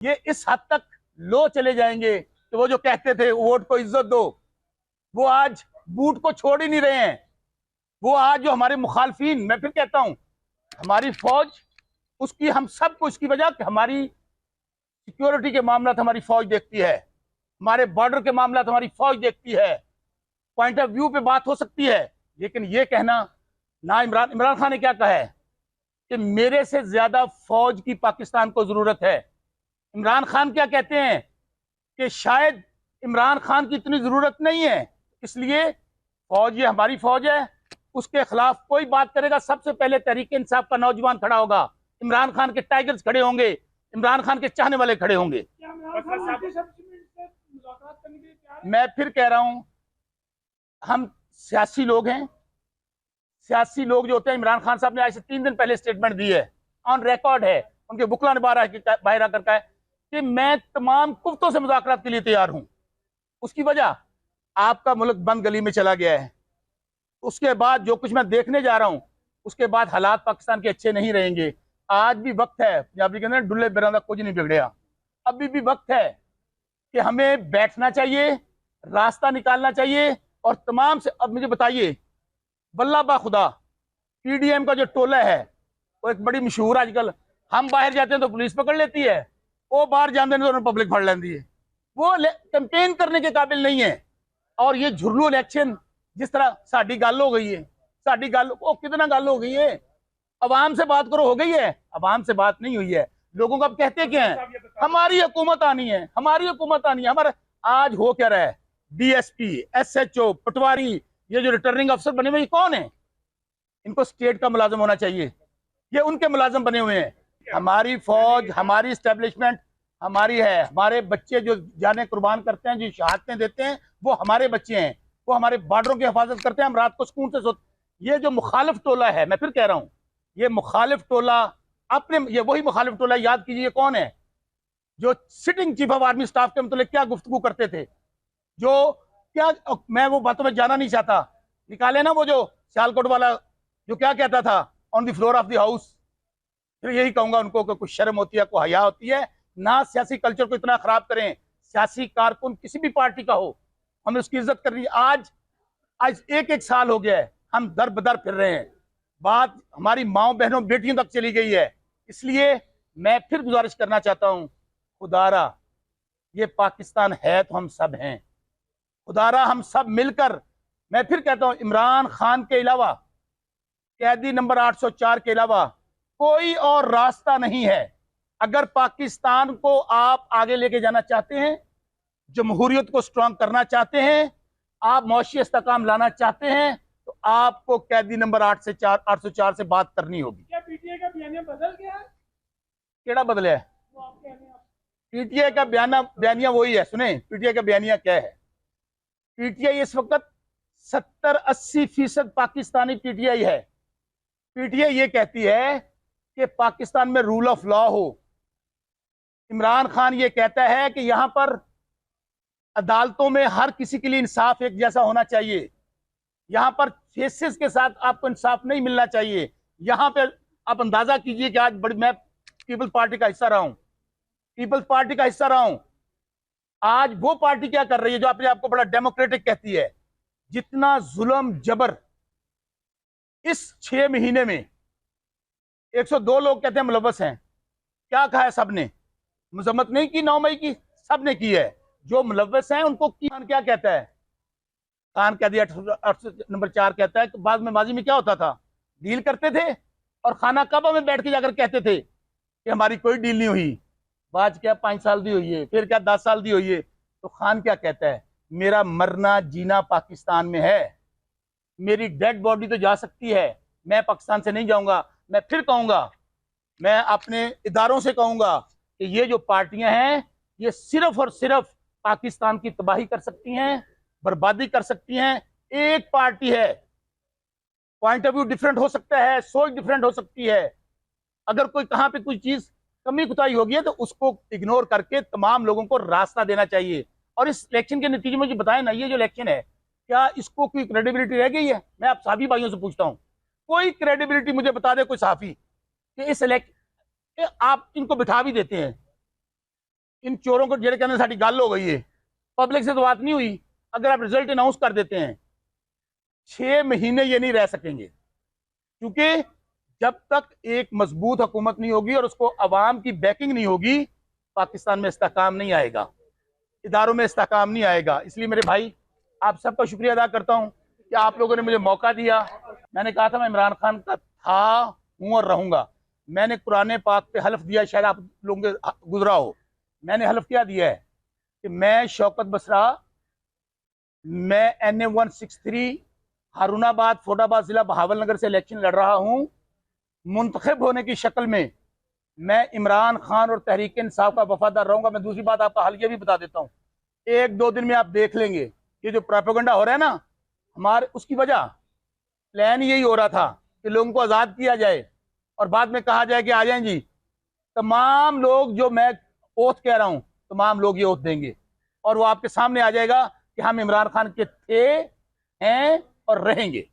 ये इस हद तक लो चले जाएंगे कि वो जो कहते थे वोट को इज्जत दो, वो आज बूट को छोड़ ही नहीं रहे हैं। वो आज जो हमारे मुखालफिन, मैं फिर कहता हूं, हमारी फौज, उसकी हम सबको इसकी वजह कि हमारी सिक्योरिटी के मामला हमारी फौज देखती है, हमारे बॉर्डर के मामला हमारी फौज देखती है। पॉइंट ऑफ व्यू पे बात हो सकती है, लेकिन ये कहना ना, इमरान इमरान खान ने क्या कहा है कि मेरे से ज्यादा फौज की पाकिस्तान को जरूरत है। इमरान खान क्या कहते हैं कि शायद इमरान खान की इतनी जरूरत नहीं है, इसलिए फौज ये हमारी फौज है, उसके खिलाफ कोई बात करेगा सबसे पहले तहरीक इंसाफ का नौजवान खड़ा होगा, इमरान खान के टाइगर्स खड़े होंगे, इमरान खान के चाहने वाले खड़े होंगे। मैं फिर कह रहा हूं, हम सियासी लोग हैं। सियासी लोग जो होते हैं, इमरान खान साहब ने आज से 3 दिन पहले स्टेटमेंट दी है, ऑन रिकॉर्ड है, उनके बुकला ने बाहर आकर कहा है कि मैं तमाम कुफ्तों से मुज़ाकरात के लिए तैयार हूं। उसकी वजह आपका मुल्क बंद गली में चला गया है। उसके बाद जो कुछ मैं देखने जा रहा हूं, उसके बाद हालात पाकिस्तान के अच्छे नहीं रहेंगे। आज भी वक्त है, पंजाबी कहते हैं डुल्ले बिरांदा कुछ नहीं बिगड़िया, अभी भी वक्त है कि हमें बैठना चाहिए, रास्ता निकालना चाहिए। और तमाम से अब मुझे बताइए, वल्लाह बा खुदा, पीडीएम का जो टोला है वो एक बड़ी मशहूर, आजकल हम बाहर जाते हैं तो पुलिस पकड़ लेती है, वो बाहर जाते हैं तो पब्लिक फड़ लेती है। वो कैंपेन करने के काबिल नहीं है। और ये झुर्लू इलेक्शन जिस तरह साड़ी गल हो गई है, साड़ी गल वो कितना गल हो गई है, अवाम से बात करो, हो गई है, अवाम से बात नहीं हुई है। लोगों को अब कहते क्या है, हमारी हुकूमत आनी है, हमारी हुकूमत आनी है। हमारा आज हो क्या रहा है, डीएसपी, एसएचओ, पटवारी, ये जो रिटर्निंग अफसर बने हुए, ये कौन है? इनको स्टेट का मुलाजिम होना चाहिए, ये उनके मुलाजिम बने हुए हैं। हमारी फौज, हमारी स्टैब्लिशमेंट हमारी है। हमारे बच्चे जो जाने कुर्बान करते हैं, जो शहादतें देते हैं, वो हमारे बच्चे हैं, वो हमारे बॉर्डरों की हिफाजत करते हैं। हम रात को सुकून से सोते। ये जो मुखालिफ टोला है, मैं फिर कह रहा हूं, ये मुखालिफ टोला अपने, ये वही मुखालिफ टोला, याद कीजिए कौन है, जो sitting chief of army staff के मतलब क्या गुफ्तगू करते थे, जो क्या, मैं वो बातों में जाना नहीं चाहता, निकाले ना वो जो सियालकोट वाला जो क्या कहता था, on the floor of the house. फिर यही कहूंगा उनको कि कुछ शर्म होती है, कोई हया होती है ना। सियासी कल्चर को इतना खराब करें, सियासी कारकुन किसी भी पार्टी का हो, हमें उसकी इज्जत करनी। आज आज एक एक साल हो गया है, हम दर बदर फिर रहे हैं, बात हमारी माओ बहनों बेटियों तक चली गई है। इसलिए मैं फिर गुजारिश करना चाहता हूं, खुदारा ये पाकिस्तान है तो हम सब हैं, खुदारा हम सब मिलकर, मैं फिर कहता हूं, इमरान खान के अलावा, कैदी नंबर 804 के अलावा कोई और रास्ता नहीं है। अगर पाकिस्तान को आप आगे लेके जाना चाहते हैं, जमहूरियत को स्ट्रांग करना चाहते हैं, आप मौशी इस्तेकाम लाना चाहते हैं, तो आपको कैदी नंबर 804 से बात करनी होगी। क्या पीटीआई का बयानिया बदल गया है? केड़ा बदला है? पीटीआई का बयानिया वही है। सुने पीटीआई का बयानिया क्या है। पीटीआई इस वक्त 70-80% पाकिस्तानी पीटीआई है। पीटीआई ये कहती है कि पाकिस्तान में रूल ऑफ लॉ हो। इमरान खान ये कहता है कि यहां पर अदालतों में हर किसी के लिए इंसाफ एक जैसा होना चाहिए, यहां पर फेसेस के साथ आपको इंसाफ नहीं मिलना चाहिए। यहां पे आप अंदाजा कीजिए कि आज बड़ी, मैं पीपल्स पार्टी का हिस्सा रहा हूं, पीपल्स पार्टी का हिस्सा रहा हूं, आज वो पार्टी क्या कर रही है जो अपने आपको बड़ा डेमोक्रेटिक कहती है। जितना जुल्म जबर इस 6 महीने में, 102 लोग कहते हैं मुलव्वस हैं, क्या कहा है सबने? मजम्मत नहीं की 9 मई की, सबने की है। जो मुलव्वस हैं उनको खान क्या कहता है? खान कह दिया 804 कहता है कि बाद में माजी में क्या होता था, डील करते थे और खाना काबा में बैठ के जाकर कहते थे कि हमारी कोई डील नहीं हुई। बाद क्या 5 साल दी हुई है, फिर क्या 10 साल दी हुई है। तो खान क्या कहता है? मेरा मरना जीना पाकिस्तान में है, मेरी डेड बॉडी तो जा सकती है, मैं पाकिस्तान से नहीं जाऊंगा। मैं फिर कहूंगा, मैं अपने इदारों से कहूंगा कि ये जो पार्टियां हैं, ये सिर्फ और सिर्फ पाकिस्तान की तबाही कर सकती हैं, बर्बादी कर सकती हैं। एक पार्टी है, पॉइंट ऑफ व्यू डिफरेंट हो सकता है, सोच डिफरेंट हो सकती है। अगर कोई कहां पे कोई चीज कमी कुताही होगी है तो उसको इग्नोर करके तमाम लोगों को रास्ता देना चाहिए। और इस इलेक्शन के नतीजे में जो बताएं ना, ये जो इलेक्शन है, क्या इसको कोई क्रेडिबिलिटी रह गई है? मैं आप साथी भाइयों से पूछता हूं, कोई क्रेडिबिलिटी मुझे बता दे कोई साफी कि इस इलेक्शन आप इनको बिठा भी देते हैं, इन चोरों को जेड़े कहने साड़ी गल हो गई है, पब्लिक से तो बात नहीं हुई। अगर आप रिजल्ट अनाउंस कर देते हैं 6 महीने ये नहीं रह सकेंगे, क्योंकि जब तक एक मजबूत हुकूमत नहीं होगी और उसको अवाम की बैकिंग नहीं होगी, पाकिस्तान में इस्तेहकाम नहीं आएगा, इदारों में इस्तेहकाम नहीं आएगा। इसलिए मेरे भाई, आप सबका शुक्रिया अदा करता हूं कि आप लोगों ने मुझे मौका दिया। मैंने कहा था मैं इमरान खान का था, हूं और रहूंगा। मैंने कुरान पाक पे हल्फ दिया, शायद आप लोगों के गुजरा हो। मैंने हल्फ क्या दिया है कि मैं शौकत बसरा, मैं NA-163 हारूनाबाद फोटाबाद जिला बहावलनगर से इलेक्शन लड़ रहा हूं। मुंतखब होने की शक्ल में मैं इमरान खान और तहरीक इंसाफ का वफादार रहूंगा। मैं दूसरी बात आपका हालिया भी बता देता हूं, 1-2 दिन में आप देख लेंगे ये जो प्रोपेगेंडा हो रहा है ना हमारे, उसकी वजह प्लान यही हो रहा था कि लोगों को आज़ाद किया जाए और बाद में कहा जाए कि आ जाएं जी। तमाम लोग, जो मैं ओथ कह रहा हूं, तमाम लोग ये ओथ देंगे और वो आपके सामने आ जाएगा कि हम इमरान खान के थे, हैं और रहेंगे।